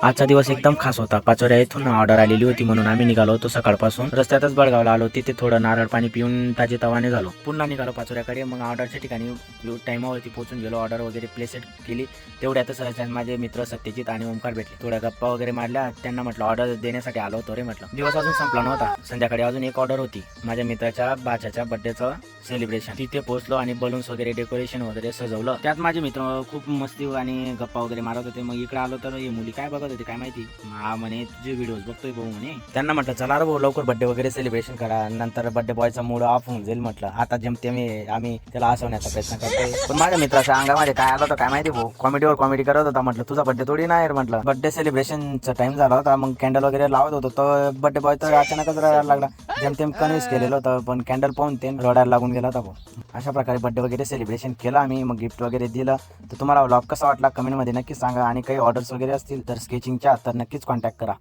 आजचा दिवस एकदम खास होता. पाचोऱ्या येथून ऑर्डर आलेली होती म्हणून आम्ही निघालो होतो सकाळपासून. रस्त्यातच बडगावला आलो, तिथे थोडं नारळ पाणी पिऊन ताजेतवाने झालो. पुन्हा निघालो पाचोऱ्याकडे. मग ऑर्डरच्या ठिकाणी टायमावरती पोहोचून गेलो. ऑर्डर वगैरे प्लेस केली. तेवढ्यातच माझे मित्र सत्यजित आणि ओमकार भेटले. थोड्या गप्पा वगैरे मारल्या. त्यांना म्हटलं ऑर्डर देण्यासाठी आलो होतो रे म्हटलं. दिवस अजून संपला नव्हता. संध्याकाळी अजून एक ऑर्डर होती माझ्या मित्राच्या बाच्याच्या बर्थडेचं सेलिब्रेशन. तिथे पोहोचलो आणि बलून्स वगैरे डेकोरेशन वगैरे सजवलं. त्यात माझे मित्र खूप मस्ती आणि गप्पा वगैरे मारत होते. मग इकडे आलो तर हे मुली काय बघत होती काय माहिती. हा म्हणे तुझे व्हिडिओज बघतोय भाऊ म्हणे. त्यांना म्हटलं चला रे भाऊ लवकर बर्थडे वगैरे सेलिब्रेशन करा, नंतर बर्थडे बॉयचा मूड ऑफ होऊन जाईल म्हटलं. आता जमते आम्ही त्याला हसवण्याचा प्रयत्न करतोय. पण माझ्या मित्राच्या अंगामध्ये काय आलं होतं काय माहिती भाऊ. कॉमेडीवर कॉमेडी करत होता. म्हटलं तुझा बर्थडे थोडी नाही म्हटलं. बर्थडे सेलिब्रेशनचा टाइम झाला होता. मग कॅन्डल वगैरे लावत होतो तर बर्थडे बॉय तर अचानकच रडायला लागला. जेमतेम कन्व्हिन्स केलेलं होतं पण कॅन्डल पाहून ते रडायला लागून गेला होता भाऊ. अशा प्रकारे बर्थडे वगैरे सेलिब्रेशन केलं आम्ही. मग गिफ्ट वगैरे दिलं. तर तुम्हाला व्लॉग कसा वाटला कमेंटमध्ये नक्की सांगा. आणि काही ऑर्डर्स वगैरे असतील तर स्केचिंगच्या तर नक्कीच कॉन्टॅक्ट करा.